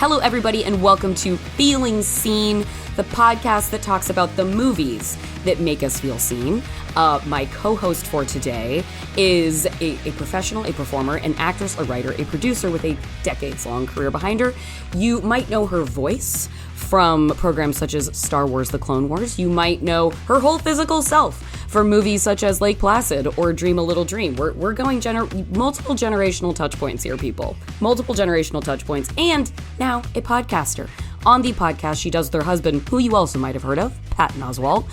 Hello, everybody, and welcome to Feeling Seen, the podcast that talks about the movies that make us feel seen. My co-host for today is a professional, a performer, an actress, a writer, a producer with a decades-long career behind her. You might know her voice from programs such as Star Wars: The Clone Wars. You might know her whole physical self from movies such as Lake Placid or Dream a Little Dream. We're going multiple generational touch points here, people. Multiple generational touch points, and now a podcaster. On the podcast, she does with her husband, who you also might have heard of, Patton Oswalt.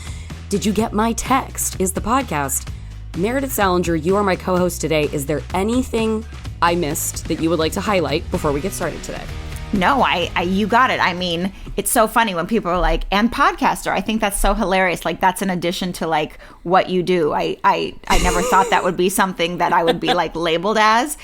Did You Get My Text? Is the podcast. Meredith Salenger, you are my co-host today. Is there anything I missed that you would like to highlight before we get started today? No, you got it. I mean, it's so funny when people are like, and podcaster. I think that's so hilarious. Like, that's an addition to like what you do. I never thought that would be something that I would be like labeled as.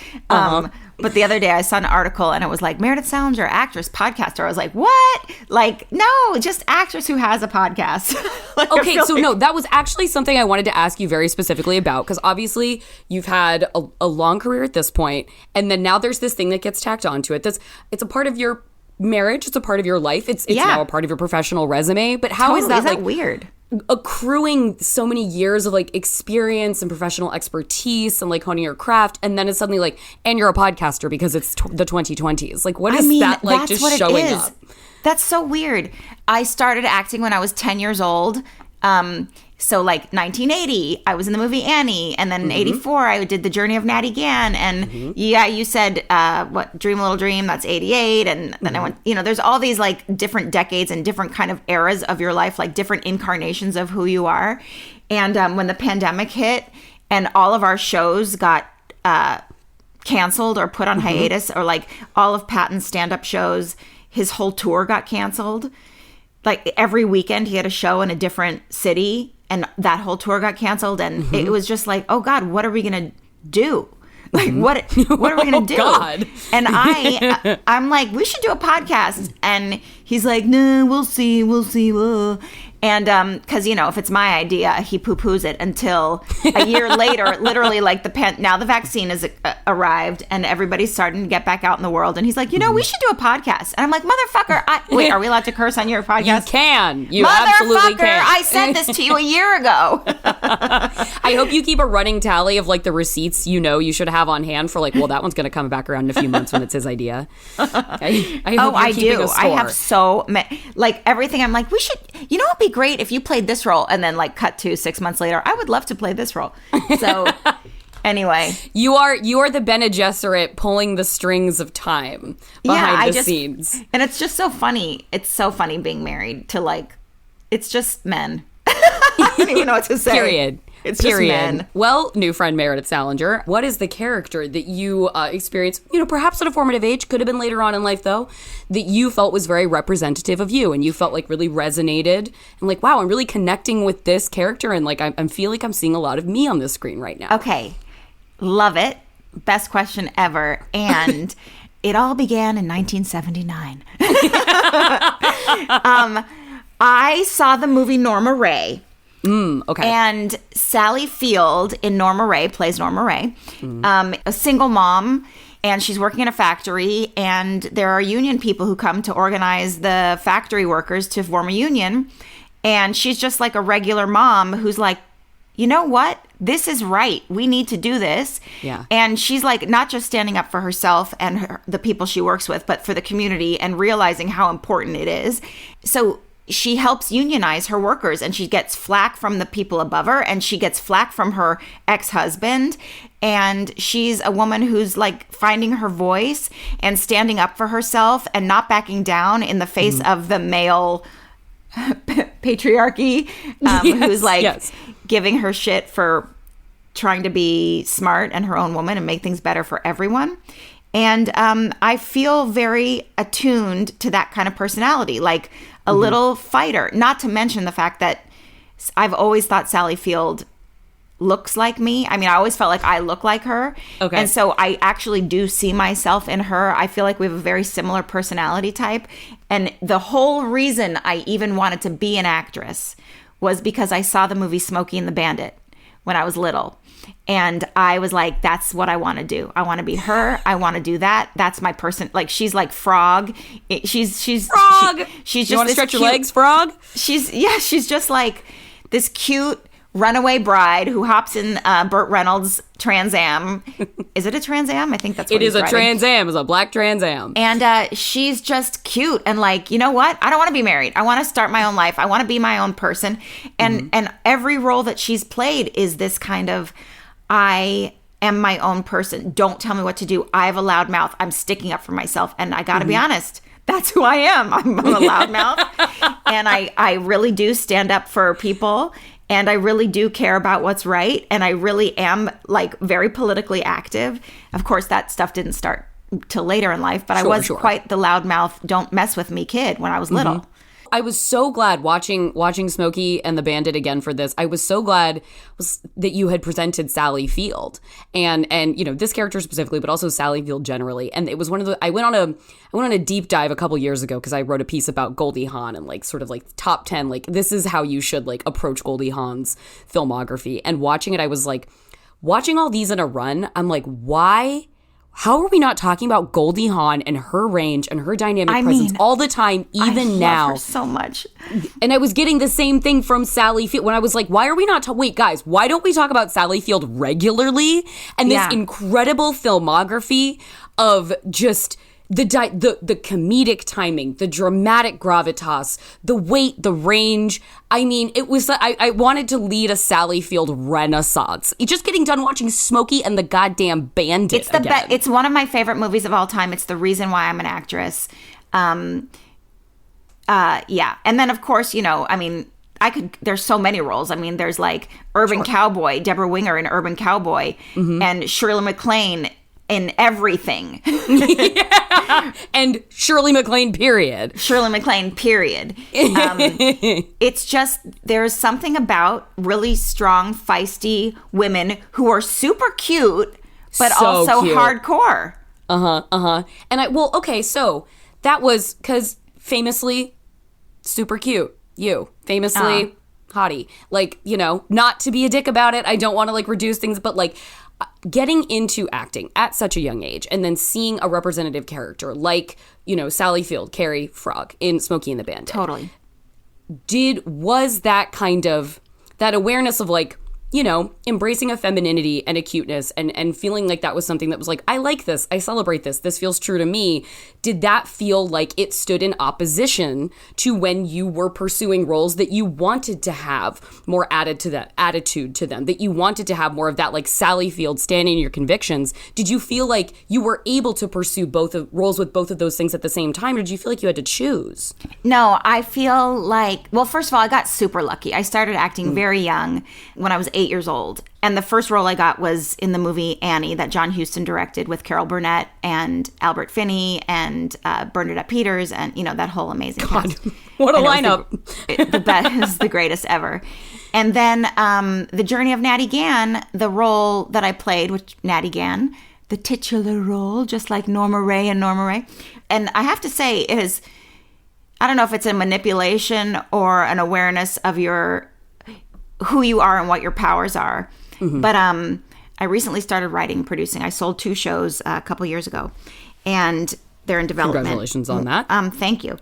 But the other day I saw an article and it was like, Meredith Salenger, actress, podcaster. I was like, what? Like, no, just actress who has a podcast. Like, okay, so no, that was actually something I wanted to ask you very specifically about, because obviously you've had a long career at this point, and then now there's this thing that gets tacked onto it. It's a part of your marriage. It's a part of your life. It's now a part of your professional resume. But how is that like weird? Accruing so many years of like experience and professional expertise and like honing your craft, and then it's suddenly like, and you're a podcaster because it's the 2020s. Like, what is that like, just showing up? That's so weird. I started acting when I was 10 years old. So like 1980, I was in the movie Annie, and then in 84, I did The Journey of Natty Gann, and you said, Dream a Little Dream, that's 88, and then I went, there's all these like different decades and different kind of eras of your life, like different incarnations of who you are. And when the pandemic hit and all of our shows got canceled or put on hiatus, or like all of Patton's stand-up shows, his whole tour got canceled. Like every weekend he had a show in a different city, and that whole tour got canceled, and it was just like, oh God, what are we gonna do? Like what are we gonna do? God. And I'm like, we should do a podcast, and he's like, no, we'll see. And because if it's my idea, he poo-poos it until a year later. Literally, like now the vaccine has arrived, and everybody's starting to get back out in the world. And he's like, we should do a podcast. And I'm like, motherfucker! Wait, are we allowed to curse on your podcast? You can. You absolutely can. I said this to you a year ago. I hope you keep a running tally of like the receipts you should have on hand for like, well, that one's going to come back around in a few months when it's his idea. I do. I have so many, like everything. I'm like, we should. It'd be great if you played this role, and then like cut to 6 months later, I would love to play this role. So anyway, you are the Bene Gesserit pulling the strings of time behind the scenes. And it's just so funny. It's so funny being married to like, it's just men. I don't even know what to say. Period. It's just men. Well, new friend Meredith Salenger, what is the character that you experienced, perhaps at a formative age, could have been later on in life though, that you felt was very representative of you, and you felt like really resonated, and like, wow, I'm really connecting with this character, and like I feel like I'm seeing a lot of me on the screen right now. Okay. Love it. Best question ever. And it all began in 1979. I saw the movie Norma Ray. Okay. And Sally Field in Norma Ray plays Norma Ray, a single mom, and she's working in a factory, and there are union people who come to organize the factory workers to form a union, and she's just like a regular mom who's like, you know what? This is right. We need to do this. Yeah. And she's like not just standing up for herself and the people she works with, but for the community, and realizing how important it is. So she helps unionize her workers, and she gets flack from the people above her, and she gets flack from her ex-husband. And she's a woman who's like finding her voice and standing up for herself and not backing down in the face of the male patriarchy, who's like giving her shit for trying to be smart and her own woman and make things better for everyone. And I feel very attuned to that kind of personality, like a little fighter, not to mention the fact that I've always thought Sally Field looks like me. I mean, I always felt like I look like her. Okay. And so I actually do see myself in her. I feel like we have a very similar personality type. And the whole reason I even wanted to be an actress was because I saw the movie Smokey and the Bandit when I was little. And I was like, that's what I want to do. I want to be her. I want to do that. That's my person. Like, she's like Frog. She's Frog. She's just, you want to stretch your legs, Frog? She's just like this cute runaway bride who hops in Burt Reynolds' Trans Am. Is it a Trans Am? I think that's what it is. A driving. Trans Am. It's a black Trans Am. And she's just cute and like, you know what? I don't want to be married. I want to start my own life. I want to be my own person. And and every role that she's played is this kind of, I am my own person. Don't tell me what to do. I have a loud mouth. I'm sticking up for myself. And I got to be honest, that's who I am. I'm a loud mouth. And I really do stand up for people. And I really do care about what's right. And I really am like very politically active. Of course, that stuff didn't start till later in life, but I was quite the loudmouth, don't mess with me kid when I was little. I was so glad watching Smokey and the Bandit again for this. I was so glad that you had presented Sally Field and you know, this character specifically, but also Sally Field generally. And it was one of the I went on a deep dive a couple years ago because I wrote a piece about Goldie Hawn and like sort of like top 10, like this is how you should like approach Goldie Hawn's filmography. And watching it, I was like, watching all these in a run, I'm like, why? How are we not talking about Goldie Hawn and her range and her dynamic presence all the time, even now? I love her so much. And I was getting the same thing from Sally Field when I was like, why are we not wait, guys, why don't we talk about Sally Field regularly? And this incredible filmography of just the comedic timing, the dramatic gravitas, the weight, the range. I mean, it was, I wanted to lead a Sally Field renaissance. Just getting done watching Smokey and the goddamn Bandit It's the best. It's one of my favorite movies of all time. It's the reason why I'm an actress. Yeah. And then of course, you know, I mean, there's so many roles. I mean, there's like Urban Cowboy, Deborah Winger in Urban Cowboy, and Shirley MacLaine in everything. And Shirley MacLaine, period. Shirley MacLaine, period. It's just, there's something about really strong, feisty women who are super cute, but so also cute. Hardcore. And so that was because famously super cute. You famously hottie. Like, you know, not to be a dick about it. I don't want to like reduce things, but like, getting into acting at such a young age and then seeing a representative character like, you know, Sally Field, Carrie Frog in Smokey and the Bandit. Totally. Was that kind of, that awareness of like, you know, embracing a femininity and a cuteness and feeling like that was something that was like, I like this, I celebrate this feels true to me. Did that feel like it stood in opposition to when you were pursuing roles that you wanted to have more added to that attitude to them, that you wanted to have more of that like Sally Field standing in your convictions? Did you feel like you were able to pursue roles with both of those things at the same time, or did you feel like you had to choose? No, I feel like, well, first of all, I got super lucky. I started acting very young when I was 8 years old. And the first role I got was in the movie Annie that John Huston directed with Carol Burnett and Albert Finney and Bernadette Peters and, you know, that whole amazing cast. What a lineup. The best is the greatest ever. And then The Journey of Natty Gann, the role that I played, which Natty Gann, the titular role, just like Norma Ray and Norma Ray. And I have to say, it is, I don't know if it's a manipulation or an awareness of who you are and what your powers are. But I recently started writing and producing. I sold 2 shows a couple years ago, and they're in development. Congratulations on that. Thank you.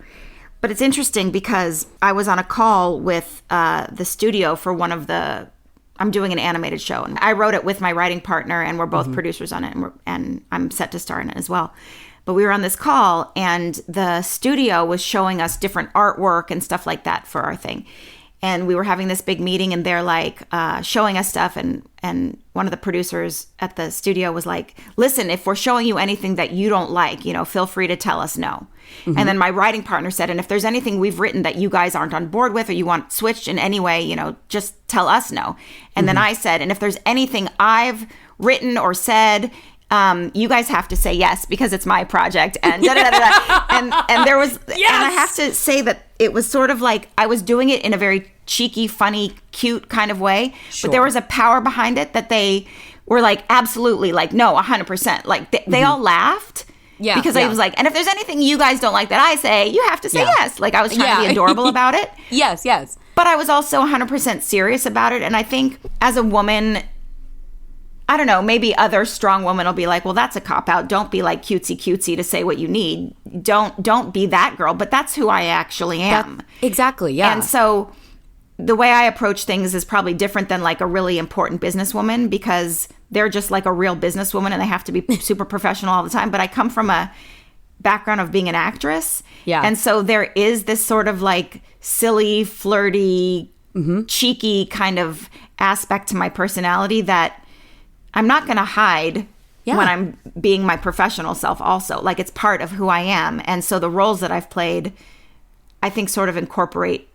But it's interesting because I was on a call with the studio for I'm doing an animated show, and I wrote it with my writing partner, and we're both producers on it, and I'm set to star in it as well. But we were on this call, and the studio was showing us different artwork and stuff like that for our thing. And we were having this big meeting, and they're like showing us stuff. And one of the producers at the studio was like, listen, if we're showing you anything that you don't like, you know, feel free to tell us no. And then my writing partner said, and if there's anything we've written that you guys aren't on board with or you want switched in any way, you know, just tell us no. And then I said, and if there's anything I've written or said, you guys have to say yes because it's my project, and and there was, and I have to say that it was sort of like I was doing it in a very cheeky, funny, cute kind of way, but there was a power behind it that they were like, absolutely, like, no, 100%. Like they all laughed. Yeah, because I was like, and if there's anything you guys don't like that I say, you have to say yes. Like I was trying to be adorable about it. Yes. But I was also 100% serious about it. And I think as a woman, I don't know, maybe other strong women will be like, well, that's a cop-out. Don't be like cutesy to say what you need. Don't be that girl. But that's who I actually am. Exactly, yeah. And so the way I approach things is probably different than like a really important businesswoman, because they're just like a real businesswoman and they have to be super professional all the time. But I come from a background of being an actress. Yeah. And so there is this sort of like silly, flirty, cheeky kind of aspect to my personality that I'm not going to hide when I'm being my professional self also. Like, it's part of who I am. And so the roles that I've played, I think, sort of incorporate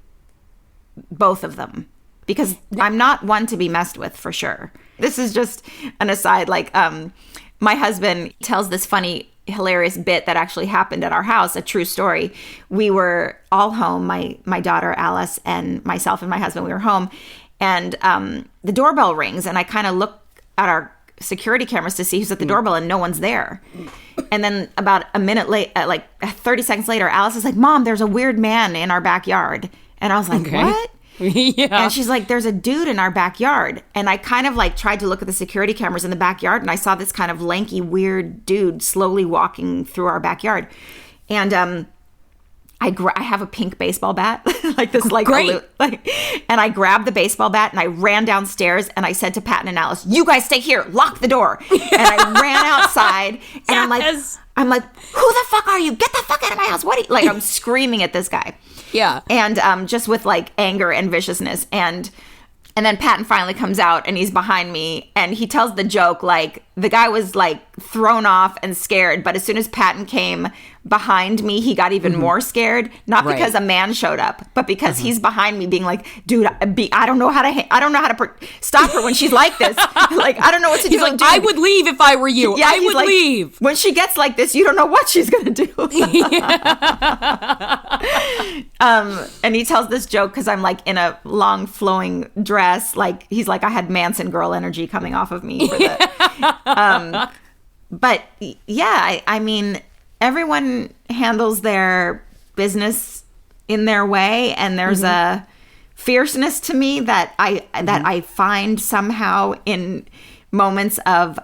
both of them, because I'm not one to be messed with, for sure. This is just an aside. Like, my husband tells this funny, hilarious bit that actually happened at our house, a true story. We were all home, my daughter Alice and myself and my husband, we were home, and the doorbell rings, and I kind of look at our security cameras to see who's at the doorbell, and no one's there. And then about a minute late, like 30 seconds later, Alice is like, Mom, there's a weird man in our backyard. And I was like, what? Yeah. And she's like, there's a dude in our backyard. And I kind of like tried to look at the security cameras in the backyard, and I saw this kind of lanky, weird dude slowly walking through our backyard. And I have a pink baseball bat, like this, like, great. And I grabbed the baseball bat and I ran downstairs and I said to Patton and Alice, you guys stay here, lock the door. And I ran outside and I'm like, who the fuck are you? Get the fuck out of my house. What are you? Like, I'm screaming at this guy. Yeah. And just with like anger and viciousness. And then Patton finally comes out and he's behind me and he tells the joke, like, the guy was like thrown off and scared, but as soon as Patton came behind me, he got even more scared, not because a man showed up, but because he's behind me being like, dude, I don't know how to stop her when she's like this. Like, I don't know what to do. He's like, dude, I would leave if I were you. yeah, I would leave. When she gets like this, you don't know what she's going to do. And he tells this joke because I'm like in a long flowing dress. Like, he's like, I had Manson girl energy coming off of me for the... but yeah, I mean, everyone handles their business in their way, and there's a fierceness to me that I find somehow in moments of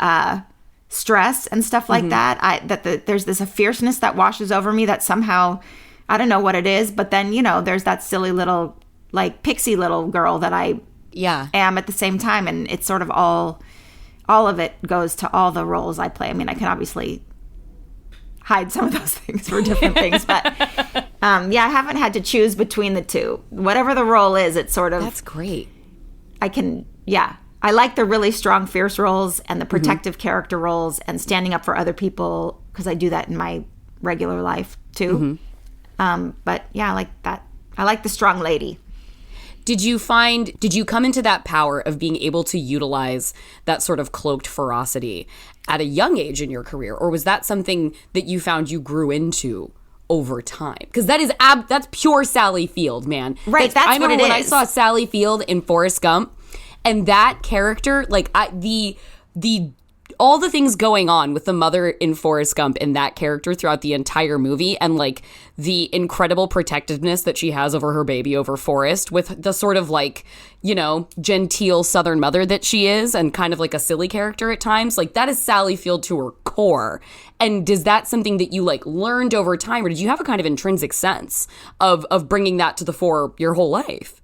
stress and stuff like that. There's this a fierceness that washes over me that somehow, I don't know what it is, but then, you know, there's that silly little, like, pixie little girl that I am at the same time, and it's sort of all of it goes to all the roles I play. I mean, I can obviously hide some of those things for different things, but I haven't had to choose between the two. Whatever the role is, it's sort of... That's great. I like the really strong, fierce roles and the protective character roles and standing up for other people, because I do that in my regular life too. But yeah, I like that. I like the strong lady. Did you come into that power of being able to utilize that sort of cloaked ferocity at a young age in your career? Or was that something that you found you grew into over time? Because that's pure Sally Field, man. Right, that's I remember what it when is. I saw Sally Field in Forrest Gump, and that character, like, all the things going on with the mother in Forrest Gump and that character throughout the entire movie, and like the incredible protectiveness that she has over her baby, over Forrest, with the sort of like, you know, genteel Southern mother that she is, and kind of like a silly character at times, like, that is Sally Field to her core. And is that something that you like learned over time, or did you have a kind of intrinsic sense of bringing that to the fore your whole life?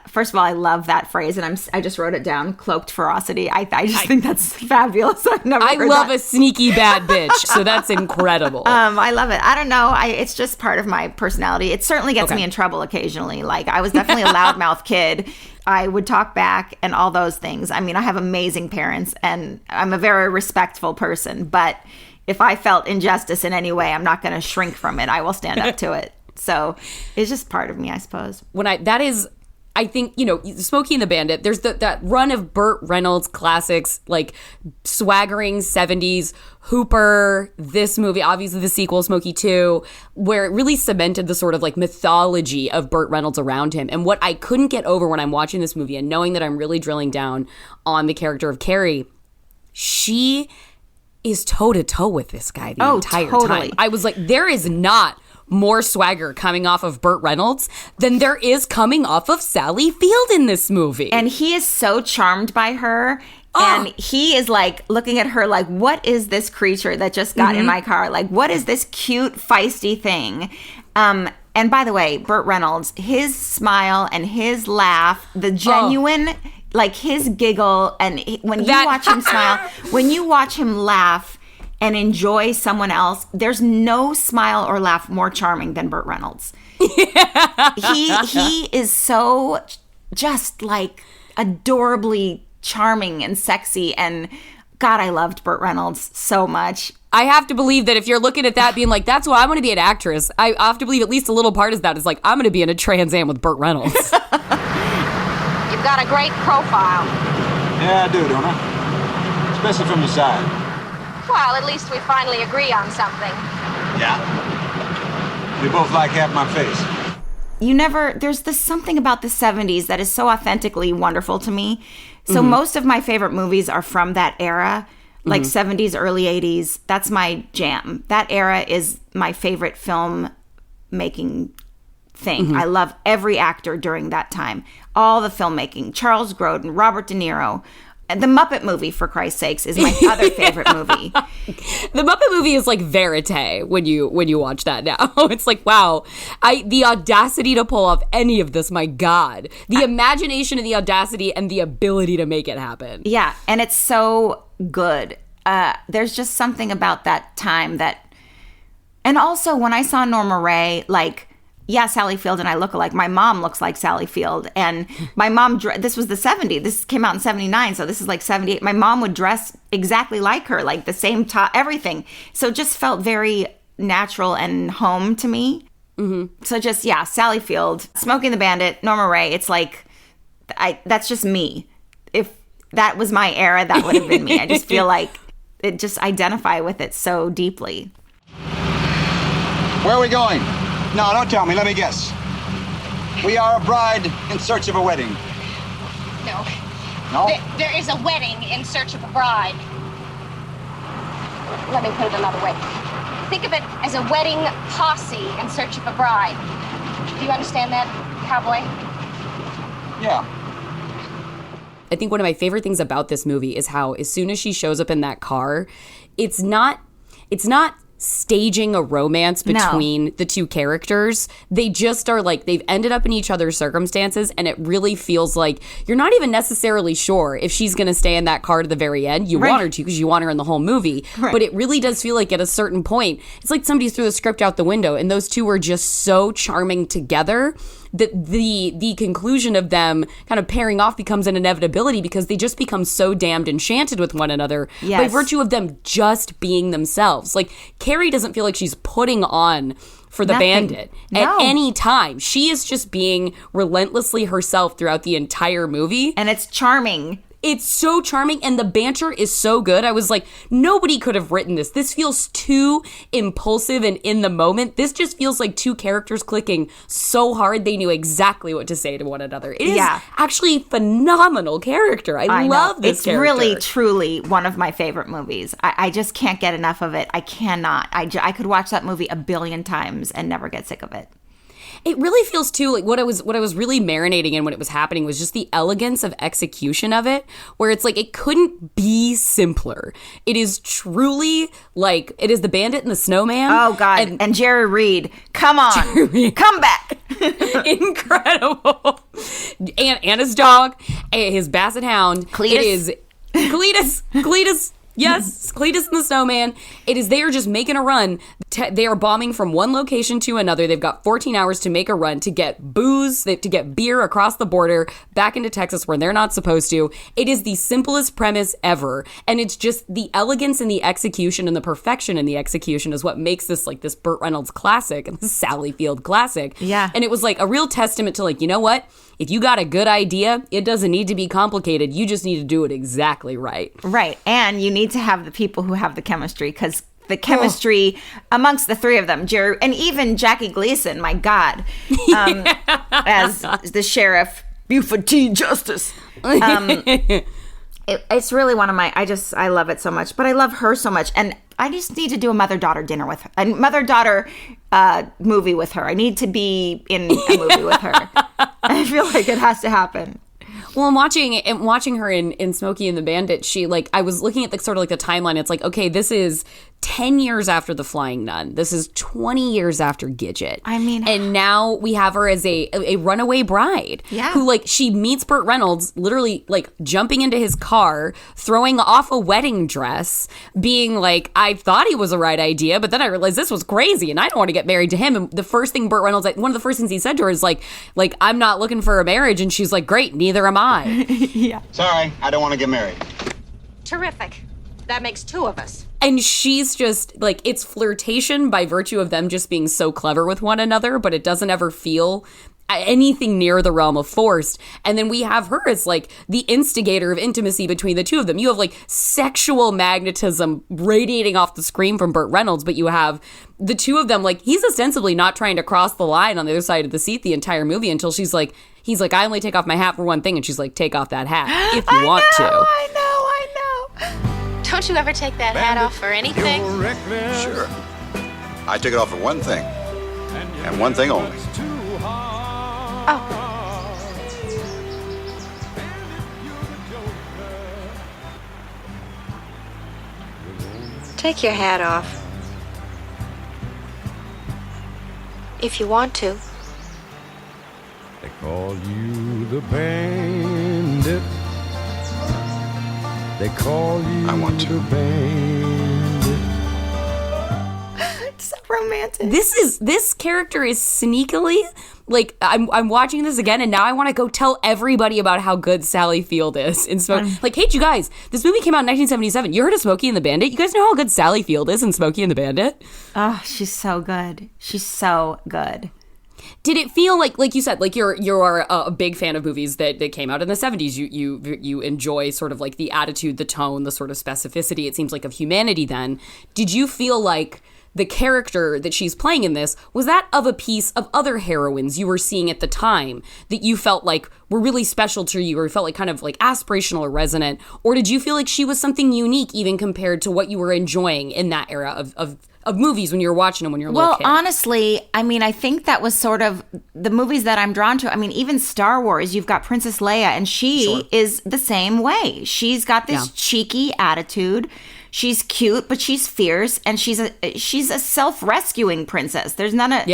First of all, I love that phrase, and I just wrote it down. Cloaked ferocity. I just think that's fabulous. I love a sneaky bad bitch, so that's incredible. I love it. I don't know. It's just part of my personality. It certainly gets me in trouble occasionally. Like, I was definitely a loudmouth kid. I would talk back and all those things. I mean, I have amazing parents, and I'm a very respectful person. But if I felt injustice in any way, I'm not going to shrink from it. I will stand up to it. So it's just part of me, I suppose. I think, you know, Smokey and the Bandit, there's that run of Burt Reynolds classics, like swaggering 70s, Hooper, this movie, obviously the sequel, Smokey 2, where it really cemented the sort of like mythology of Burt Reynolds around him. And what I couldn't get over when I'm watching this movie and knowing that I'm really drilling down on the character of Carrie, she is toe-to-toe with this guy the entire time. I was like, there is not more swagger coming off of Burt Reynolds than there is coming off of Sally Field in this movie. And he is so charmed by her. And he is like looking at her like, what is this creature that just got in my car? Like, what is this cute, feisty thing? And by the way, Burt Reynolds, his smile and his laugh, the genuine, like his giggle, and when you watch him smile, when you watch him laugh and enjoy someone else, there's no smile or laugh more charming than Burt Reynolds. He is so just like adorably charming and sexy, and God, I loved Burt Reynolds so much. I have to believe that if you're looking at that being like, that's why I'm going to be an actress, I have to believe at least a little part of that is like, I'm going to be in a Trans Am with Burt Reynolds. You've got a great profile. Yeah, I do, don't I? Especially from the side. Well, at least we finally agree on something. Yeah? We both like half my face. There's this something about the 70s that is so authentically wonderful to me. So most of my favorite movies are from that era, like 70s, early 80s. That's my jam. That era is my favorite film making thing. I love every actor during that time. All the filmmaking. Charles Grodin, Robert De Niro. The Muppet Movie, for Christ's sakes, is my other favorite movie. The Muppet Movie is like verite when you watch that now. It's like, wow, the audacity to pull off any of this, my God. The imagination and the audacity and the ability to make it happen. Yeah, and it's so good. There's just something about that time that... And also, when I saw Norma Ray, like... Yeah, Sally Field and I look alike. My mom looks like Sally Field. And my mom, this was the 70s. This came out in 79, so this is like 78. My mom would dress exactly like her, like the same top, everything. So it just felt very natural and home to me. So just, yeah, Sally Field, Smokey and the Bandit, Norma Ray. It's like, that's just me. If that was my era, that would have been me. I just feel like it just identify with it so deeply. Where are we going? No, don't tell me. Let me guess. We are a bride in search of a wedding. No. No? There is a wedding in search of a bride. Let me put it another way. Think of it as a wedding posse in search of a bride. Do you understand that, cowboy? Yeah. I think one of my favorite things about this movie is how as soon as she shows up in that car, it's not staging a romance between the two characters. They just are like, they've ended up in each other's circumstances, and it really feels like you're not even necessarily sure if she's going to stay in that car to the very end. You want her to because you want her in the whole movie, but it really does feel like at a certain point, it's like somebody threw the script out the window, and those two were just so charming together that the conclusion of them kind of pairing off becomes an inevitability because they just become so damned enchanted with one another by virtue of them just being themselves. Like, Carrie doesn't feel like she's putting on for the Bandit at any time. She is just being relentlessly herself throughout the entire movie. And it's charming. It's so charming, and the banter is so good. I was like, nobody could have written this. This feels too impulsive and in the moment. This just feels like two characters clicking so hard they knew exactly what to say to one another. It is actually phenomenal character. I love this character. It's really, truly one of my favorite movies. I just can't get enough of it. I cannot. I could watch that movie 1 billion times and never get sick of it. It really feels too like what I was really marinating in when it was happening was just the elegance of execution of it, where it's like it couldn't be simpler. It is truly like it is the Bandit and the Snowman. Oh God! And Jerry Reed, come on, come back! Incredible. And his dog, his Basset Hound. Cletus. It is Cletus. Yes, Cletus and the Snowman. They are just making a run. They are bombing from one location to another. They've got 14 hours to make a run to get booze, to get beer across the border back into Texas where they're not supposed to. It is the simplest premise ever. And it's just the elegance in the execution and the perfection in the execution is what makes this like this Burt Reynolds classic and this Sally Field classic. Yeah. And it was like a real testament to like, you know what? If you got a good idea, it doesn't need to be complicated. You just need to do it exactly right. Right. And you need to have the people who have the chemistry, because the chemistry amongst the three of them, Jerry, and even Jackie Gleason, my God, as the sheriff, Buford T. Justice. It's really one of my, I love it so much, but I love her so much. And I just need to do a mother-daughter dinner with her, a mother-daughter movie with her. I need to be in a movie with her. I feel like it has to happen. Well, I'm watching her in Smokey and the Bandit. She I was looking at the sort of like the timeline. It's like, okay, this is 10 years after The Flying Nun. This is 20 years after Gidget. I mean, and now we have her as a runaway bride. Yeah. Who she meets Burt Reynolds, literally jumping into his car, throwing off a wedding dress, being like, I thought he was the right idea, but then I realized this was crazy and I don't want to get married to him. And the first thing Burt Reynolds, one of the first things he said to her is like, I'm not looking for a marriage. And she's like, great, neither am I. Yeah. Sorry, I don't want to get married. Terrific. That makes 2 of us. And she's just it's flirtation by virtue of them just being so clever with one another, but it doesn't ever feel anything near the realm of forced. And then we have her as the instigator of intimacy between the two of them. You have sexual magnetism radiating off the screen from Burt Reynolds, but you have the two of them he's ostensibly not trying to cross the line on the other side of the seat the entire movie until he's like, I only take off my hat for one thing, and she's like, take off that hat if you want to. I know. Don't you ever take that hat off for anything? Sure. I took it off for one thing, and one thing only. Oh. Take your hat off. If you want to. They call you the Bandit. They call you I want to. the Bandit. It's so romantic. This character is sneakily I'm watching this again, and now I want to go tell everybody about how good Sally Field is in Smokey. Hey, you guys, this movie came out in 1977. You heard of Smokey and the Bandit? You guys know how good Sally Field is in Smokey and the Bandit? Oh, she's so good. She's so good. Did it feel like you said, you're a big fan of movies that came out in the 70s? You enjoy sort of the attitude, the tone, the sort of specificity, it seems of humanity then. Did you feel like the character that she's playing in this, was that of a piece of other heroines you were seeing at the time that you felt were really special to you, or felt kind of aspirational or resonant? Or did you feel like she was something unique even compared to what you were enjoying in that era of movies when you were watching them when you were a little kid? Well, honestly, I mean, I think that was sort of the movies that I'm drawn to. I mean, even Star Wars, you've got Princess Leia, and she is the same way. She's got this cheeky attitude. She's cute, but she's fierce, and she's a self-rescuing princess. There's none of,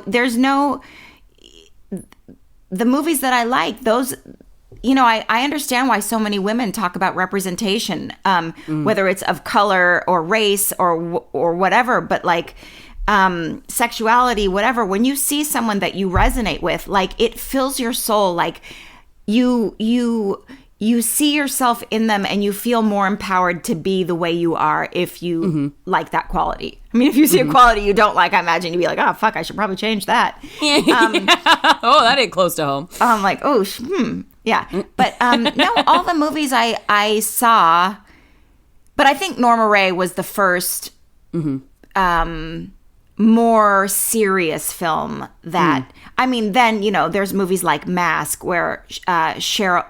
there's no, the movies that I like, those, I understand why so many women talk about representation, whether it's of color or race or whatever, but sexuality, whatever. When you see someone that you resonate with, it fills your soul. You see yourself in them, and you feel more empowered to be the way you are if you like that quality. I mean, if you see a quality you don't like, I imagine you'd be like, oh, fuck, I should probably change that. Oh, that ain't close to home. I'm like, oh, yeah. But no, all the movies I saw, but I think Norma Rae was the first more serious film that, I mean, then, there's movies like Mask where Cher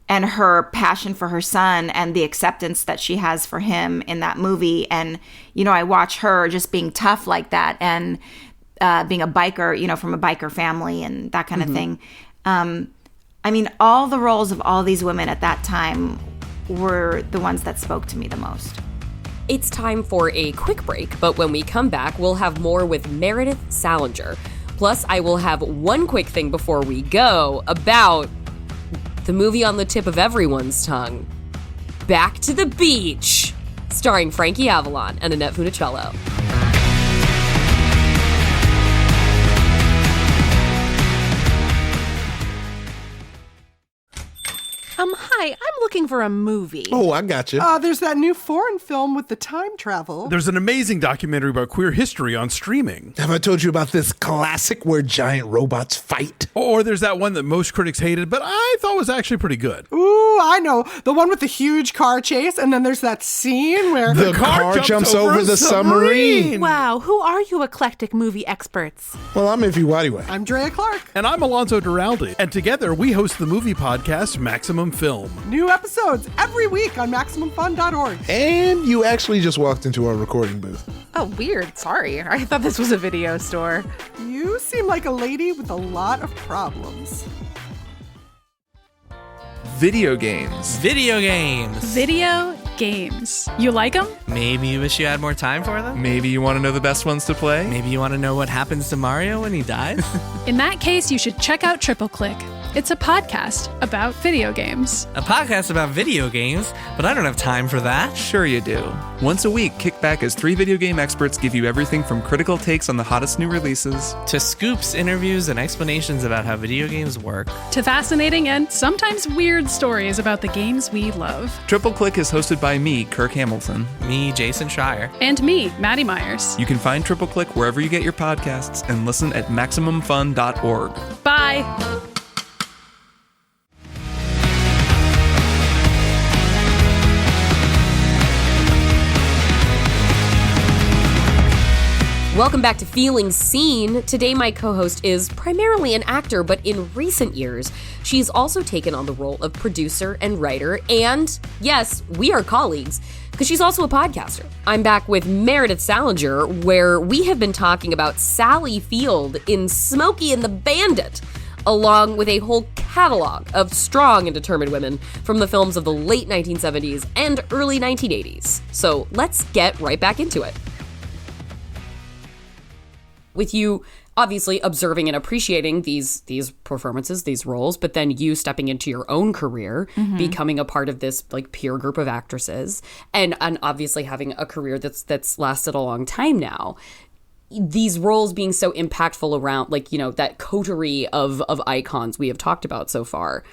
and her passion for her son and the acceptance that she has for him in that movie. And, I watch her just being tough like that and being a biker, from a biker family and that kind of thing. I mean, all the roles of all these women at that time were the ones that spoke to me the most. It's time for a quick break, but when we come back, we'll have more with Meredith Salenger. Plus, I will have one quick thing before we go about the movie on the tip of everyone's tongue, Back to the Beach, starring Frankie Avalon and Annette Funicello. Hi, I'm looking for a movie. Oh, I got you. There's that new foreign film with the time travel. There's an amazing documentary about queer history on streaming. Have I told you about this classic where giant robots fight? Or there's that one that most critics hated, but I thought was actually pretty good. Ooh, I know. The one with the huge car chase, and then there's that scene where the car jumps over the submarine. Wow, who are you eclectic movie experts? Well, I'm Ify Wadiwe. I'm Drea Clark. And I'm Alonso Duralde. And together we host the movie podcast Maximum Film. New New episodes every week on MaximumFun.org. And you actually just walked into our recording booth. Oh, weird. Sorry. I thought this was a video store. You seem like a lady with a lot of problems. Video games. Video games. Video games. You like them? Maybe you wish you had more time for them? Maybe you want to know the best ones to play? Maybe you want to know what happens to Mario when he dies? In that case, you should check out Triple Click. It's a podcast about video games. A podcast about video games? But I don't have time for that. Sure you do. Once a week, kick back as 3 video game experts give you everything from critical takes on the hottest new releases to scoops, interviews, and explanations about how video games work, to fascinating and sometimes weird stories about the games we love. Triple Click is hosted by me, Kirk Hamilton. Me, Jason Schreier. And me, Maddie Myers. You can find Triple Click wherever you get your podcasts and listen at MaximumFun.org. Bye! Welcome back to Feeling Seen. Today my co-host is primarily an actor, but in recent years, she's also taken on the role of producer and writer, and yes, we are colleagues, because she's also a podcaster. I'm back with Meredith Salenger, where we have been talking about Sally Field in Smokey and the Bandit, along with a whole catalog of strong and determined women from the films of the late 1970s and early 1980s. So let's get right back into it. With you obviously observing and appreciating these performances, these roles, but then you stepping into your own career, becoming a part of this like peer group of actresses, and obviously having a career that's lasted a long time now. These roles being so impactful around, like, you know, that coterie of icons we have talked about so far.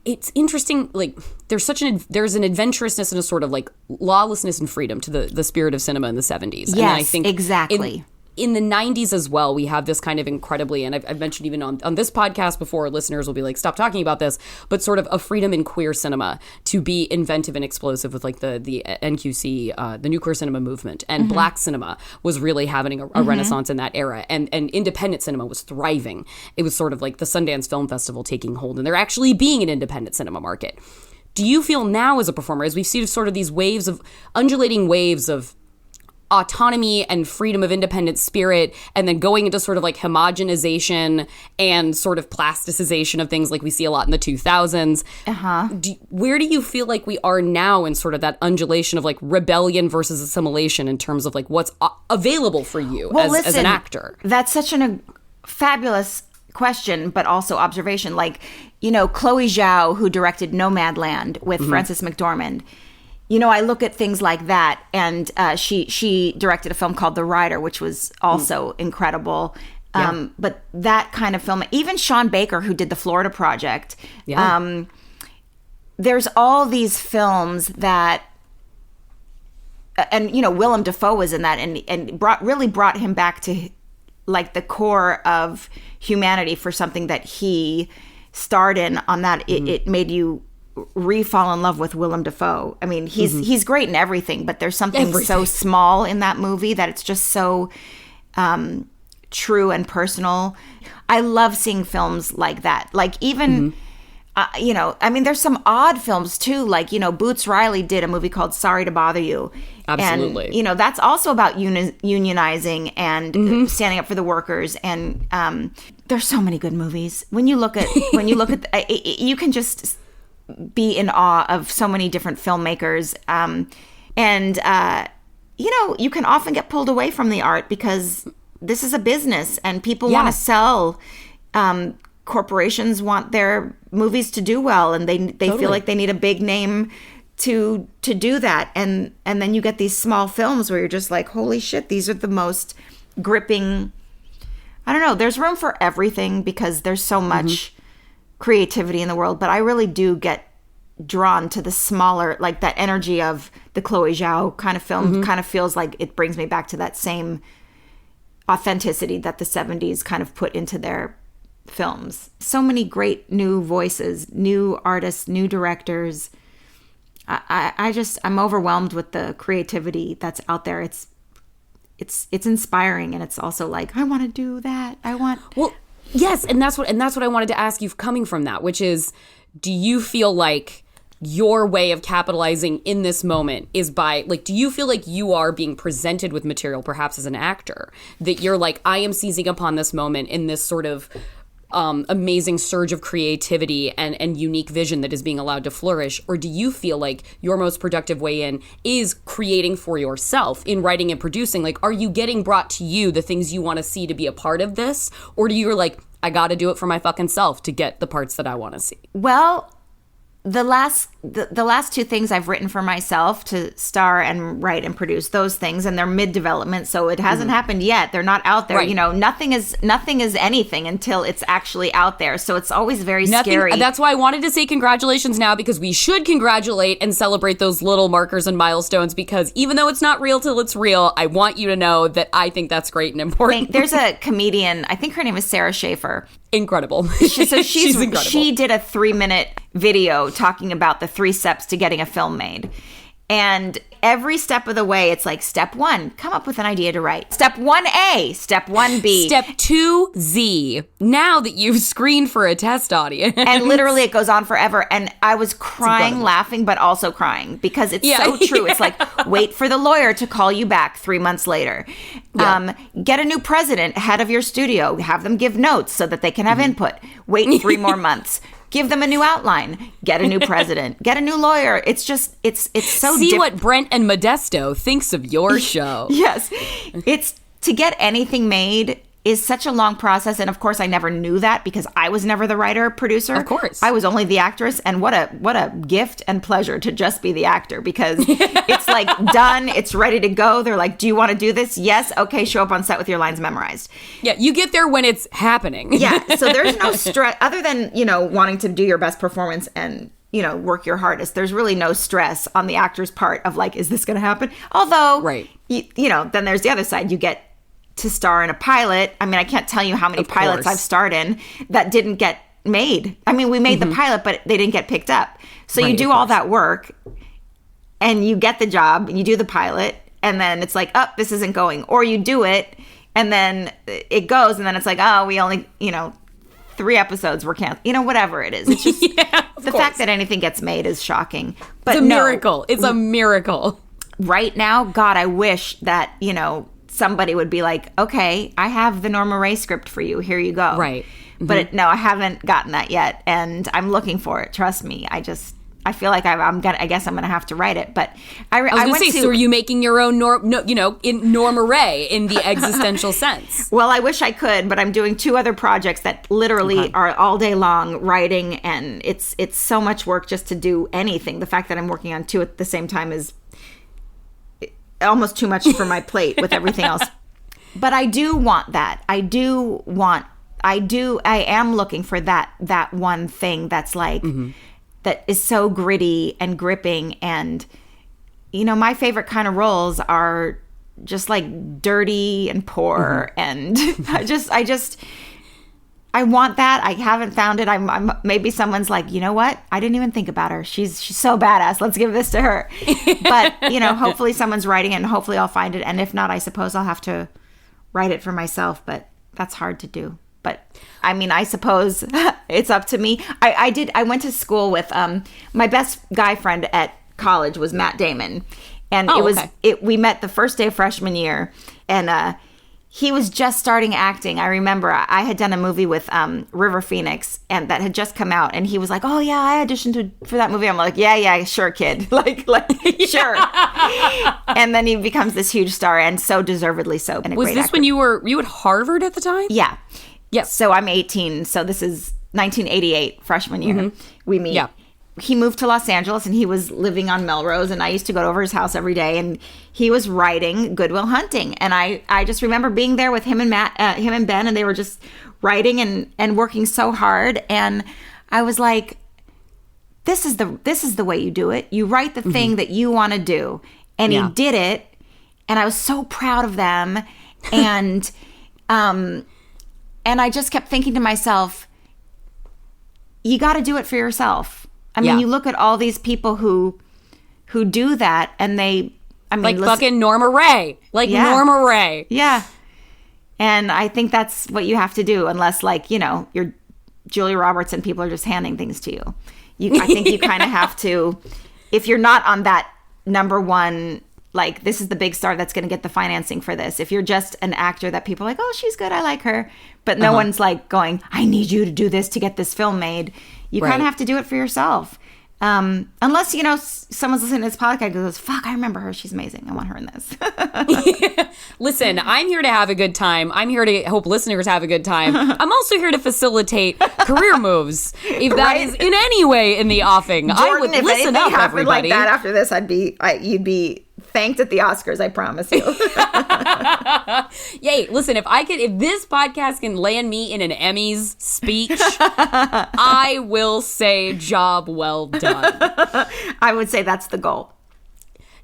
It's interesting, like, there's an adventurousness and a sort of like lawlessness and freedom to the spirit of cinema in the 70s. Yes, and I think exactly. In the 90s as well, we have this kind of incredibly, and I've mentioned even on this podcast before, listeners will be like, stop talking about this, but sort of a freedom in queer cinema to be inventive and explosive with like the NQC, the nuclear cinema movement. And black cinema was really having a renaissance in that era. And independent cinema was thriving. It was sort of like the Sundance Film Festival taking hold, and there actually being an independent cinema market. Do you feel now as a performer, as we see sort of these undulating waves of autonomy and freedom of independent spirit, and then going into sort of like homogenization and sort of plasticization of things like we see a lot in the 2000s. Where do you feel like we are now in sort of that undulation of like rebellion versus assimilation in terms of like what's available for you as an actor? That's such a fabulous question, but also observation. Like, you know, Chloe Zhao, who directed Nomadland with Frances McDormand, you know, I look at things like that, and she directed a film called The Rider, which was also incredible. But that kind of film, even Sean Baker, who did The Florida Project, there's all these films that, and you know, Willem Dafoe was in that, and really brought him back to like the core of humanity for something that he starred in. On that, it made you fall in love with Willem Dafoe. I mean, he's great in everything, but there's something so small in that movie that it's just so true and personal. I love seeing films like that. Like even, you know, I mean, there's some odd films too. Like, you know, Boots Riley did a movie called Sorry to Bother You. Absolutely. And, you know, that's also about unionizing and standing up for the workers. And there's so many good movies. When you look at, you can just be in awe of so many different filmmakers. You know, you can often get pulled away from the art because this is a business and people want to sell. Corporations want their movies to do well, and they feel like they need a big name to do that. And then you get these small films where you're just like, holy shit, these are the most gripping. I don't know. There's room for everything because there's so much creativity in the world, but I really do get drawn to the smaller, like that energy of the Chloe Zhao kind of film. Kind of feels like it brings me back to that same authenticity that the 70s kind of put into their films. So many great new voices, new artists, new directors. I'm overwhelmed with the creativity that's out there. It's inspiring, and it's also like, I want to do that. Well, yes, and that's what I wanted to ask you coming from that, which is, do you feel like your way of capitalizing in this moment is by, like, do you feel like you are being presented with material, perhaps as an actor, that you're like, I am seizing upon this moment in this sort of amazing surge of creativity and unique vision that is being allowed to flourish? Or do you feel like your most productive way in is creating for yourself in writing and producing? Like, are you getting brought to you the things you want to see to be a part of this? Or do you're like, I got to do it for my fucking self to get the parts that I want to see? Well, the last two things I've written for myself to star and write and produce, those things, and they're mid-development, so it hasn't happened yet. They're not out there. Right. You know, nothing is anything until it's actually out there. So it's always very scary. That's why I wanted to say congratulations now, because we should congratulate and celebrate those little markers and milestones, because even though it's not real till it's real, I want you to know that I think that's great and important. There's a comedian, I think her name is Sarah Schaefer. Incredible. She's incredible. She did a 3-minute video talking about the 3 steps to getting a film made. And every step of the way, it's like, step 1, come up with an idea to write. Step 1A, step 1B. Step 2Z, now that you've screened for a test audience. And literally it goes on forever. And I was crying, laughing, but also crying, because it's so true. It's like, wait for the lawyer to call you back 3 months later. Get a new president, head of your studio, have them give notes so that they can have input. Wait 3 more months. Give them a new outline. Get a new president. Get a new lawyer. It's just, it's so See what Brent and Modesto thinks of your show. Yes. It's, to get anything made is such a long process. And of course, I never knew that, because I was never the writer, producer. Of course. I was only the actress. And what a gift and pleasure to just be the actor, because it's like done. It's ready to go. They're like, do you want to do this? Yes. Okay. Show up on set with your lines memorized. Yeah. You get there when it's happening. Yeah. So there's no stress other than, wanting to do your best performance and, work your hardest. There's really no stress on the actor's part of like, is this going to happen? Although, right. Then there's the other side. You get to star in a pilot. I mean, I can't tell you how many pilots I've starred in that didn't get made. I mean, we made the pilot, but they didn't get picked up. So you do all that work and you get the job and you do the pilot, and then it's like, oh, this isn't going. Or you do it and then it goes, and then it's like, oh, we only, 3 episodes were canceled. Whatever it is. It's just the fact that anything gets made is shocking. But it's a miracle. It's a miracle. Right now, God, I wish that, somebody would be like, okay, I have the Norma Ray script for you. Here you go. Right. Mm-hmm. But no, I haven't gotten that yet. And I'm looking for it. Trust me. I feel like I guess I'm going to have to write it. But I was going to say, so are you making your own, in Norma Ray in the existential sense? Well, I wish I could, but I'm doing 2 other projects that literally are all day long writing. And it's so much work just to do anything. The fact that I'm working on 2 at the same time is almost too much for my plate with everything else. But I do want that. I am looking for that one thing that's like, that is so gritty and gripping. And, my favorite kind of roles are just like dirty and poor. And I want that. I haven't found it. I'm maybe someone's like, you know what? I didn't even think about her. She's so badass. Let's give this to her. But, hopefully someone's writing it and hopefully I'll find it. And if not, I suppose I'll have to write it for myself, but that's hard to do. But I mean, I suppose it's up to me. I went to school with, my best guy friend at college was Matt Damon. And we met the first day of freshman year, and, he was just starting acting. I remember I had done a movie with River Phoenix, and that had just come out. And he was like, "Oh yeah, I auditioned for that movie." I'm like, "Yeah, sure, kid, like sure." And then he becomes this huge star, and so deservedly so. And was this actor. When you were at Harvard at the time? Yeah. Yes. So I'm 18. So this is 1988, freshman year. We meet. Yeah. He moved to Los Angeles and he was living on Melrose, and I used to go over his house every day, and he was writing Good Will Hunting. And I just remember being there with him and Ben, and they were just writing and working so hard. And I was like, this is the way you do it. You write the thing that you want to do. And he did it. And I was so proud of them. And, and I just kept thinking to myself, you got to do it for yourself. I mean, you look at all these people who do that, and fucking Norma Ray, Norma Ray. Yeah. And I think that's what you have to do, unless you're Julia Roberts and people are just handing things to you. I think you kind of have to, if you're not on that number one, like, this is the big star that's going to get the financing for this. If you're just an actor that people are like, oh, she's good, I like her, but no one's like going, I need you to do this to get this film made. You kind of have to do it for yourself. Unless, you know, someone's listening to this podcast and goes, fuck, I remember her. She's amazing. I want her in this. Listen, I'm here to have a good time. I'm here to hope listeners have a good time. I'm also here to facilitate career moves. If that is in any way in the offing, Jordan, I would if listen up, everybody. Like that after this, you'd be thanked at the Oscars, I promise you. Yay, listen, if this podcast can land me in an Emmys speech, I will say job well done. I would say that's the goal.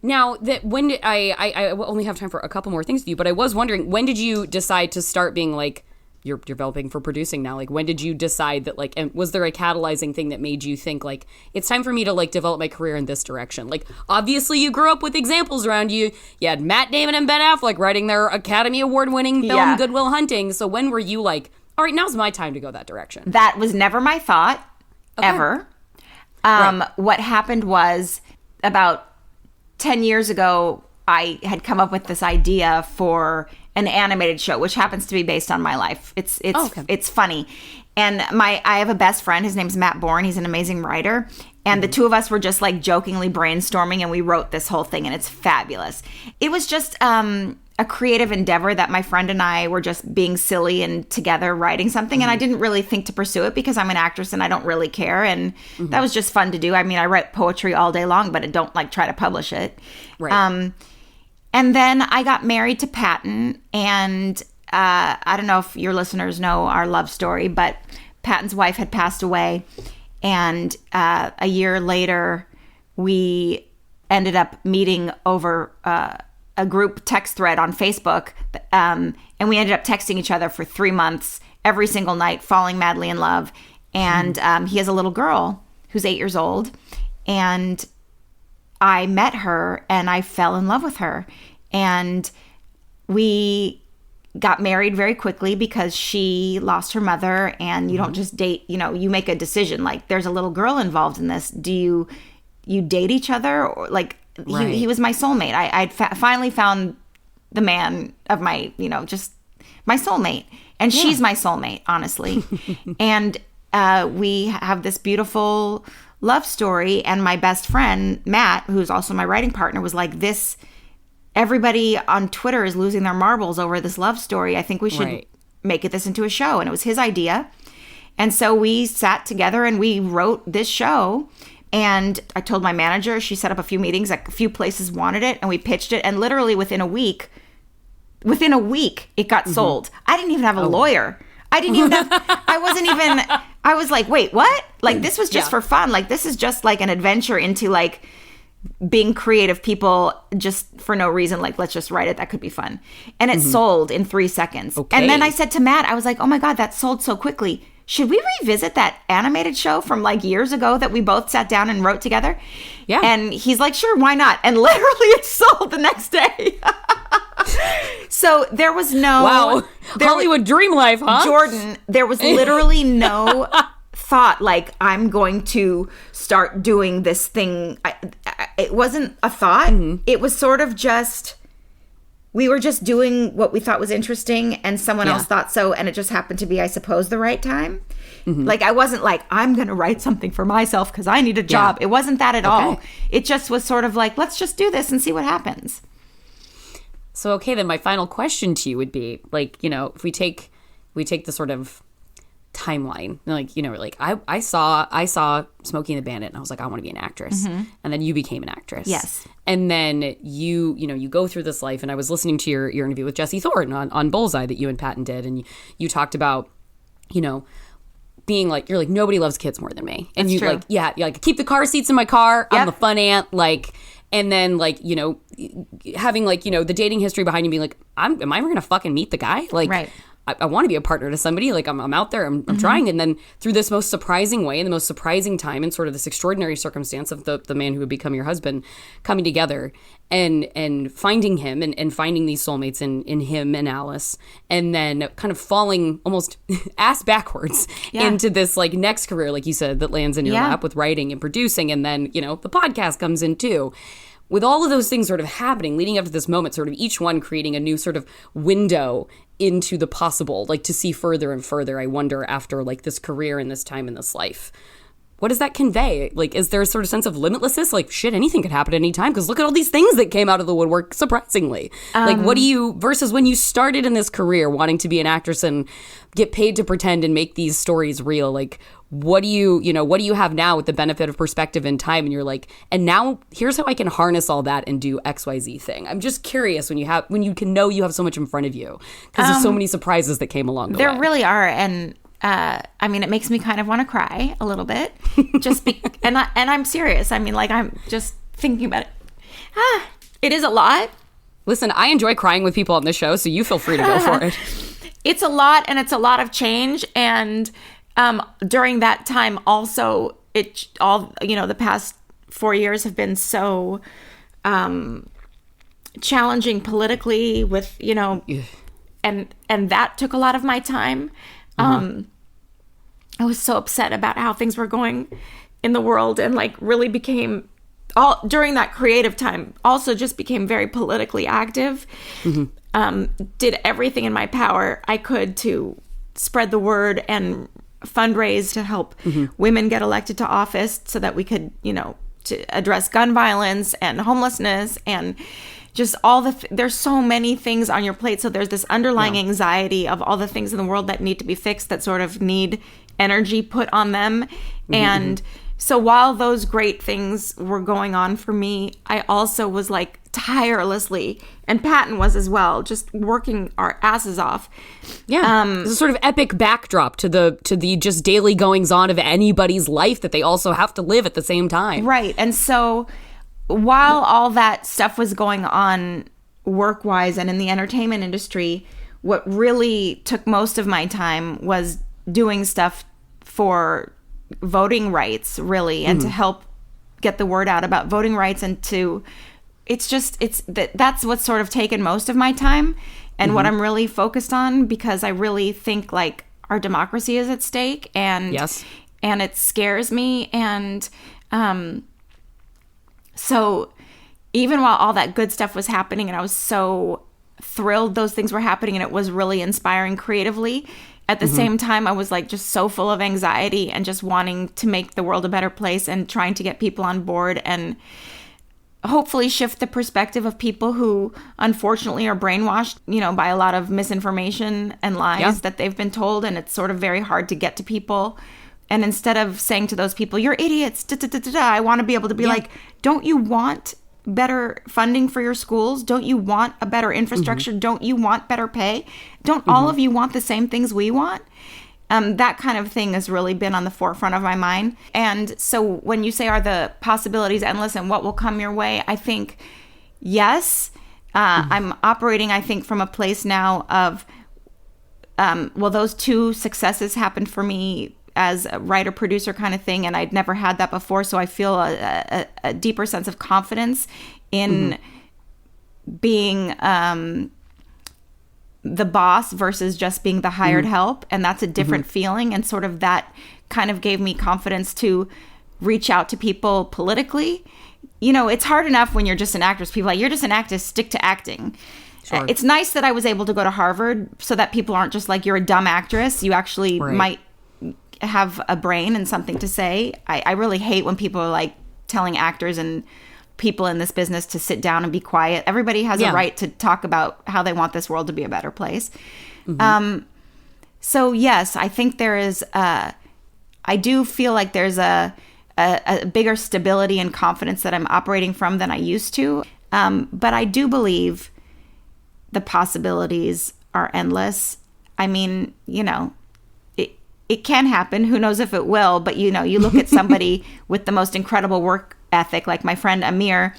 Now, I only have time for a couple more things with you, but I was wondering, when did you decide to start being like, you're developing for producing now? Like, when did you decide that, like, and was there a catalyzing thing that made you think, like, it's time for me to, like, develop my career in this direction? Like, obviously you grew up with examples around you. You had Matt Damon and Ben Affleck writing their Academy Award-winning film, Good Will Hunting. So when were you like, all right, now's my time to go that direction? That was never my thought, ever. What happened was, about 10 years ago, I had come up with this idea for an animated show, which happens to be based on my life. It's funny. And I have a best friend. His name's Matt Bourne. He's an amazing writer. And the two of us were just like jokingly brainstorming, and we wrote this whole thing, and it's fabulous. It was just a creative endeavor that my friend and I were just being silly and together writing something. And I didn't really think to pursue it because I'm an actress and I don't really care. And that was just fun to do. I mean, I write poetry all day long, but I don't like try to publish it. Right. And then I got married to Patton, and I don't know if your listeners know our love story, but Patton's wife had passed away, and a year later, we ended up meeting over a group text thread on Facebook, and we ended up texting each other for 3 months, every single night, falling madly in love. And he has a little girl who's 8 years old, and I met her and I fell in love with her, and we got married very quickly because she lost her mother, and you don't just date, you know, you make a decision, like, there's a little girl involved in this. Do you date each other? Or like, he was my soulmate. I'd finally found the man of my, you know, just my soulmate, and she's my soulmate, honestly. And we have this beautiful love story, and my best friend Matt, who's also my writing partner, was like, this, everybody on Twitter is losing their marbles over this love story. I think we should make this into a show. And it was his idea. And so we sat together and we wrote this show, and I told my manager. She set up a few meetings, like a few places wanted it, and we pitched it, and literally within a week it got sold. I didn't even have a lawyer. I didn't even have, I was like, wait, what? Like, this was just for fun. Like, this is just like an adventure into like being creative people just for no reason. Like, let's just write it. That could be fun. And it sold in 3 seconds. Okay. And then I said to Matt, I was like, oh my God, that sold so quickly. Should we revisit that animated show from like years ago that we both sat down and wrote together? Yeah. And he's like, sure, why not? And literally it sold the next day. So there was no... Wow. Hollywood dream life, huh? Jordan, there was literally no thought like, I'm going to start doing this thing. It wasn't a thought. It was sort of just... We were just doing what we thought was interesting, and someone else thought so, and it just happened to be, I suppose, the right time. Like, I wasn't like, I'm going to write something for myself because I need a job. It wasn't that at all. It just was sort of like, let's just do this and see what happens. So, okay, then my final question to you would be, like, you know, if we take the sort of timeline, like, you know, like I saw Smokey and the Bandit, and I was like, I want to be an actress. And then you became an actress. Yes. And then you go through this life, and I was listening to your interview with Jesse Thornton on Bullseye that you and Patton did, and you talked about, you know, being like, you're like, nobody loves kids more than me. And you're like, keep the car seats in my car. I'm the fun aunt, like. And then, like, you know, having, like, you know, the dating history behind you being like, am I ever going to fucking meet the guy? Like, I want to be a partner to somebody. Like I'm out there, I'm trying. And then through this most surprising way, in the most surprising time, and sort of this extraordinary circumstance of the man who would become your husband coming together and finding him and finding these soulmates in him and Alice, and then kind of falling almost ass backwards into this like next career, like you said, that lands in your lap with writing and producing. And then, the podcast comes in too. With all of those things sort of happening, leading up to this moment, sort of each one creating a new sort of window into the possible, like to see further and further, I wonder, after like this career and this time in this life. What does that convey? Like, is there a sort of sense of limitlessness? Like, shit, anything could happen at any time, because look at all these things that came out of the woodwork, surprisingly. Like, what do you, versus when you started in this career wanting to be an actress and get paid to pretend and make these stories real, like, what do you have now with the benefit of perspective and time? And you're like, and now here's how I can harness all that and do XYZ thing. I'm just curious when you can know you have so much in front of you, because there's so many surprises that came along the way. There really are. And I mean, it makes me kind of want to cry a little bit, and I'm serious. I mean, like, I'm just thinking about it. It is a lot. Listen, I enjoy crying with people on this show, so you feel free to go for it. It's a lot, and it's a lot of change. And during that time, also, the past 4 years have been so challenging politically with, and that took a lot of my time. I was so upset about how things were going in the world, and like really became during that creative time also just became very politically active. Did everything in my power I could to spread the word and fundraise to help women get elected to office so that we could, to address gun violence and homelessness and just all there's so many things on your plate. So there's this underlying anxiety of all the things in the world that need to be fixed, that sort of need energy put on them. And so while those great things were going on for me, I also was like tirelessly, and Patton was as well, just working our asses off. It's a sort of epic backdrop to the just daily goings on of anybody's life that they also have to live at the same time. Right. And so while all that stuff was going on work-wise and in the entertainment industry, what really took most of my time was doing stuff for voting rights, really, and to help get the word out about voting rights, and that's what's sort of taken most of my time and what I'm really focused on, because I really think like our democracy is at stake, and it scares me. And so even while all that good stuff was happening and I was so thrilled those things were happening and it was really inspiring creatively, at the same time, I was like just so full of anxiety and just wanting to make the world a better place and trying to get people on board and hopefully shift the perspective of people who unfortunately are brainwashed, by a lot of misinformation and lies that they've been told. And it's sort of very hard to get to people. And instead of saying to those people, you're idiots, I want to be able to be like, don't you want better funding for your schools? Don't you want a better infrastructure? Don't you want better pay? Don't all of you want the same things we want? That kind of thing has really been on the forefront of my mind. And so when you say, are the possibilities endless and what will come your way? I think, yes. I'm operating, I think, from a place now of, those two successes happened for me as a writer-producer kind of thing, and I'd never had that before, so I feel a deeper sense of confidence in being the boss versus just being the hired help, and that's a different feeling, and sort of that kind of gave me confidence to reach out to people politically. It's hard enough when you're just an actress. People are like, you're just an actress, stick to acting. Sure. It's nice that I was able to go to Harvard so that people aren't just like, you're a dumb actress. You actually might have a brain and something to say. I really hate when people are like telling actors and people in this business to sit down and be quiet. Everybody has a right to talk about how they want this world to be a better place. So yes, I think there is I do feel like there's a bigger stability and confidence that I'm operating from than I used to. But I do believe the possibilities are endless. I mean, it can happen. Who knows if it will? But, you look at somebody with the most incredible work ethic, like my friend Amir,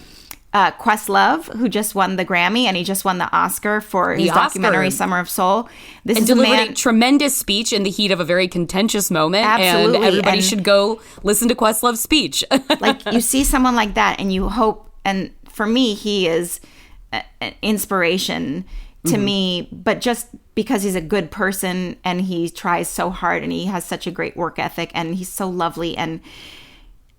Questlove, who just won the Grammy, and he just won the Oscar for his documentary Summer of Soul. This and is delivered a man, a tremendous speech in the heat of a very contentious moment. Absolutely. And everybody should go listen to Questlove's speech. Like, you see someone like that and you hope, and for me, he is an inspiration to me, but just because he's a good person and he tries so hard and he has such a great work ethic and he's so lovely. And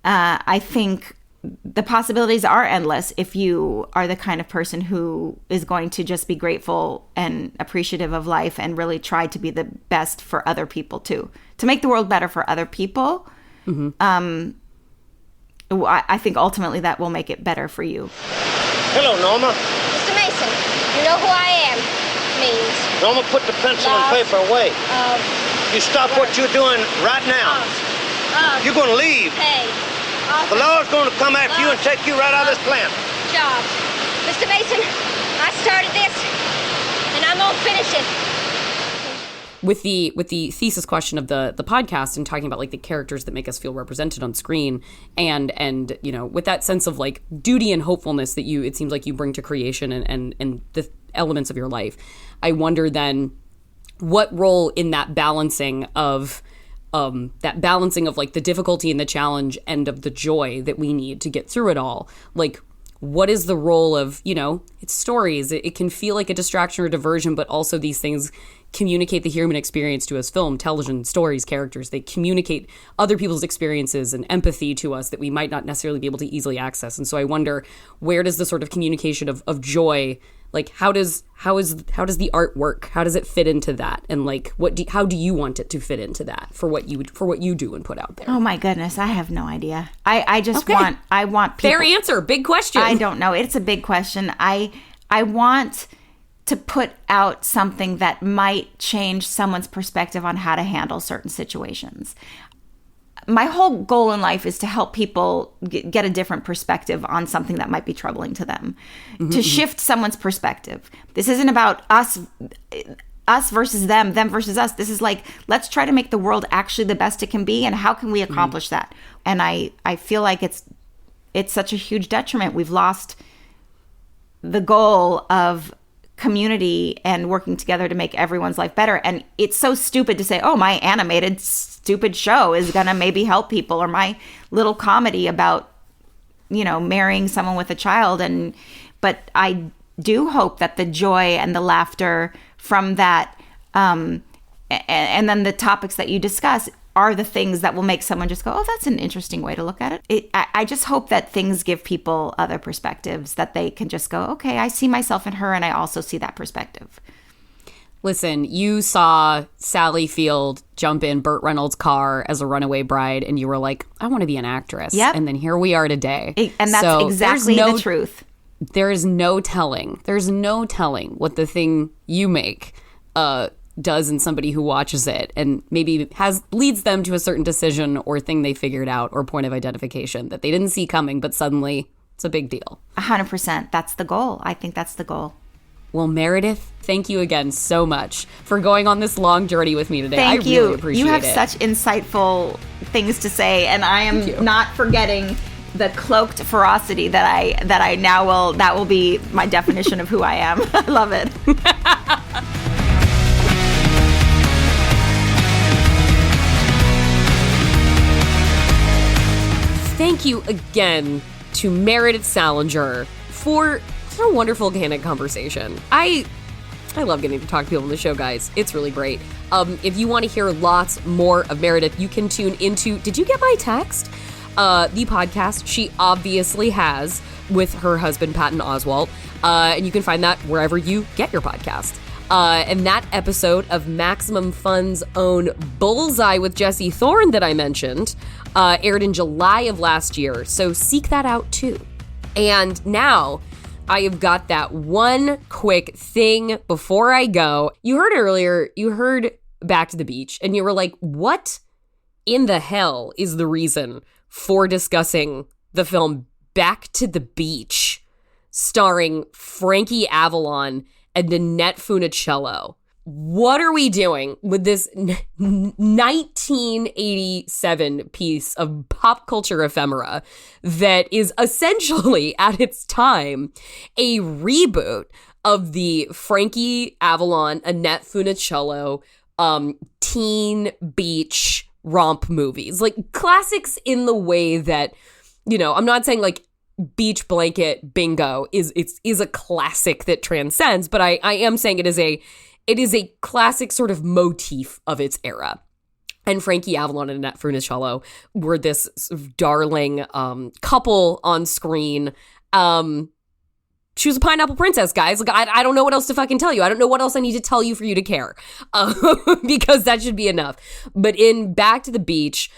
I think the possibilities are endless if you are the kind of person who is going to just be grateful and appreciative of life and really try to be the best for other people too, to make the world better for other people. I think ultimately that will make it better for you. Hello, Norma. Mr. Mason, you know who I am. Means Norma, put the pencil and paper away. You stop what you're doing right now. You're going to leave. Hey. The law's going to come after you and take you right out of this plant. Job. Mr. Mason, I started this, and I'm going to finish it. With the thesis question of the podcast and talking about like the characters that make us feel represented on screen and you know, with that sense of like duty and hopefulness that it seems like you bring to creation and the elements of your life, I wonder then what role in that balancing of like the difficulty and the challenge and of the joy that we need to get through it all, like what is the role of, you know, it's stories. It can feel like a distraction or diversion, but also these things communicate the human experience to us. Film, television, stories, characters, they communicate other people's experiences and empathy to us that we might not necessarily be able to easily access. And so I wonder, where does the sort of communication of joy, like how does the art work? How does it fit into that? And like how do you want it to fit into that for what you do and put out there? Oh my goodness, I have no idea. I just want people. Fair answer, big question. I don't know. It's a big question. I want to put out something that might change someone's perspective on how to handle certain situations. My whole goal in life is to help people get a different perspective on something that might be troubling to them, to shift someone's perspective. This isn't about us versus them versus us. This is like, let's try to make the world actually the best it can be, and how can we accomplish that? And I feel like it's such a huge detriment. We've lost the goal of community and working together to make everyone's life better. And it's so stupid to say, oh, my animated stupid show is going to maybe help people, or my little comedy about, you know, marrying someone with a child. But I do hope that the joy and the laughter from that, and then the topics that you discuss are the things that will make someone just go, oh, that's an interesting way to look at it. I just hope that things give people other perspectives, that they can just go, okay, I see myself in her, and I also see that perspective. Listen, you saw Sally Field jump in Burt Reynolds' car as a runaway bride, and you were like, I want to be an actress. Yep. And then here we are today. And that's exactly the truth. There is no telling. There's no telling what the thing you make does in somebody who watches it, and maybe leads them to a certain decision or thing they figured out or point of identification that they didn't see coming, but suddenly it's a big deal. 100%. That's the goal. I think that's the goal. Well, Meredith, thank you again so much for going on this long journey with me today. Thank you. Really appreciate it. You have such insightful things to say, and I am not forgetting the cloaked ferocity that I now that will be my definition of who I am. I love it. Thank you again to Meredith Salenger for a wonderful, candid conversation. I love getting to talk to people on the show, guys. It's really great. If you want to hear lots more of Meredith, you can tune into Did You Get My Text? The podcast she obviously has with her husband, Patton Oswalt. And you can find that wherever you get your podcast. And that episode of Maximum Fun's own Bullseye with Jesse Thorne that I mentioned aired in July of last year. So seek that out too. And now I have got that one quick thing before I go. You heard earlier, you heard Back to the Beach, and you were like, what in the hell is the reason for discussing the film Back to the Beach, starring Frankie Avalon and Annette Funicello? what are we doing with this 1987 piece of pop culture ephemera that is essentially, at its time, a reboot of the Frankie Annette Funicello teen beach romp movies? Like, classics in the way that, you know, I'm not saying like Beach Blanket Bingo is a classic that transcends, but I am saying it is a classic sort of motif of its era. And Frankie Avalon and Annette Funicello were this sort of darling couple on screen. She was a pineapple princess, guys. Like, I don't know what else to fucking tell you. I don't know what else I need to tell you for you to care, because that should be enough. But in Back to the Beach,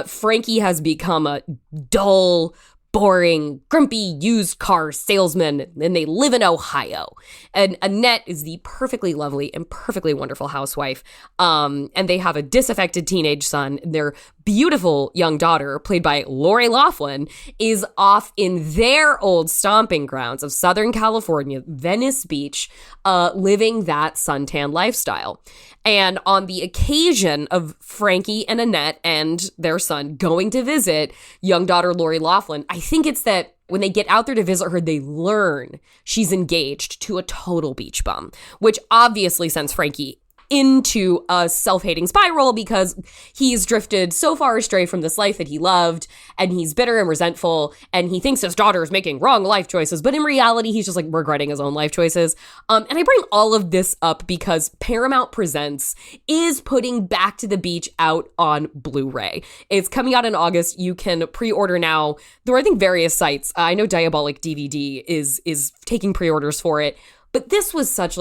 Frankie has become a dull, boring, grumpy used car salesman, and they live in Ohio. And Annette is the perfectly lovely and perfectly wonderful housewife. And they have a disaffected teenage son. Their beautiful young daughter, played by Lori Loughlin, is off in their old stomping grounds of Southern California, Venice Beach, living that suntan lifestyle. And on the occasion of Frankie and Annette and their son going to visit young daughter Lori Loughlin, I think it's that when they get out there to visit her, they learn she's engaged to a total beach bum, which obviously sends Frankie into a self-hating spiral because he's drifted so far astray from this life that he loved, and he's bitter and resentful, and he thinks his daughter is making wrong life choices, but in reality, he's just like regretting his own life choices. And I bring all of this up because Paramount Presents is putting Back to the Beach out on Blu-ray. It's coming out in August. You can pre-order now. There are, I think, various sites. I know Diabolic DVD is taking pre-orders for it. But this was such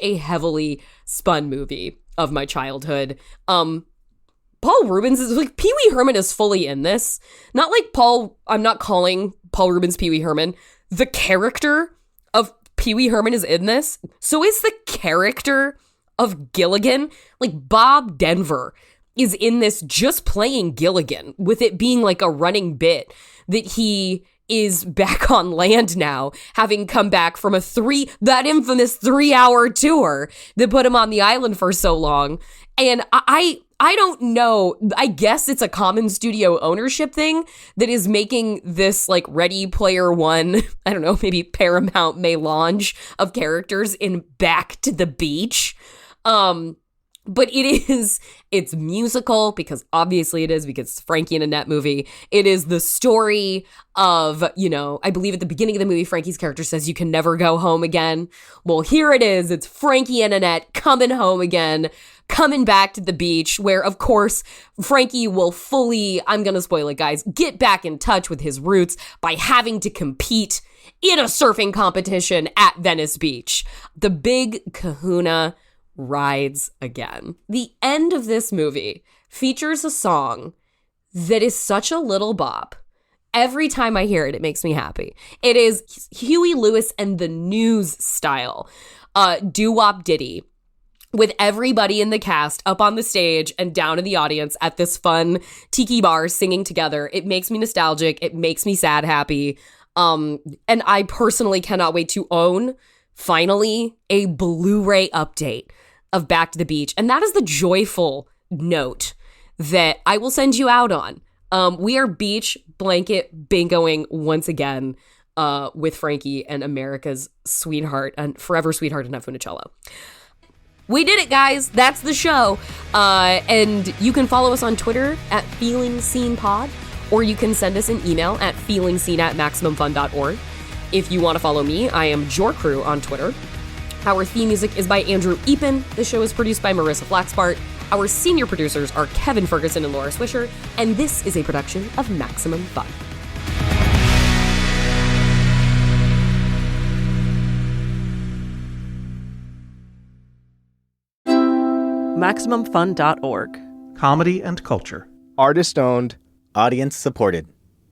a heavily spun movie of my childhood. Paul Rubens is like, Pee Wee Herman is fully in this. Not like I'm not calling Paul Rubens Pee Wee Herman. The character of Pee Wee Herman is in this. So is the character of Gilligan. Like, Bob Denver is in this just playing Gilligan, with it being like a running bit that he is back on land now, having come back from that infamous 3-hour tour that put him on the island for so long. And I don't know, I guess it's a common studio ownership thing that is making this like Ready Player One, I don't know, maybe Paramount melange of characters in Back to the Beach. But it's musical, because obviously it is, because it's Frankie and Annette movie. It is the story of, you know, I believe at the beginning of the movie, Frankie's character says, "You can never go home again." Well, here it is. It's Frankie and Annette coming home again, coming back to the beach, where, of course, Frankie will fully, I'm going to spoil it, guys, get back in touch with his roots by having to compete in a surfing competition at Venice Beach. The big kahuna rides again. The end of this movie features a song that is such a little bop. Every time I hear it, it makes me happy. It is Huey Lewis and the News style doo-wop ditty, with everybody in the cast up on the stage and down in the audience at this fun tiki bar singing together. It makes me nostalgic. It makes me sad happy. And I personally cannot wait to own, finally, a Blu-ray update of Back to the Beach. And that is the joyful note that I will send you out on. We are beach blanket bingoing once again with Frankie and America's sweetheart and forever sweetheart, Annette Funicello. We did it, guys. That's the show. And you can follow us on Twitter at FeelingScenePod, or you can send us an email at feelingscene@maximumfun.org. If you want to follow me, I am Jorcrew on Twitter. Our theme music is by Andrew Epen. The show is produced by Marissa Flaxbart. Our senior producers are Kevin Ferguson and Laura Swisher, and this is a production of Maximum Fun. MaximumFun.org. Comedy and culture. Artist owned. Audience supported.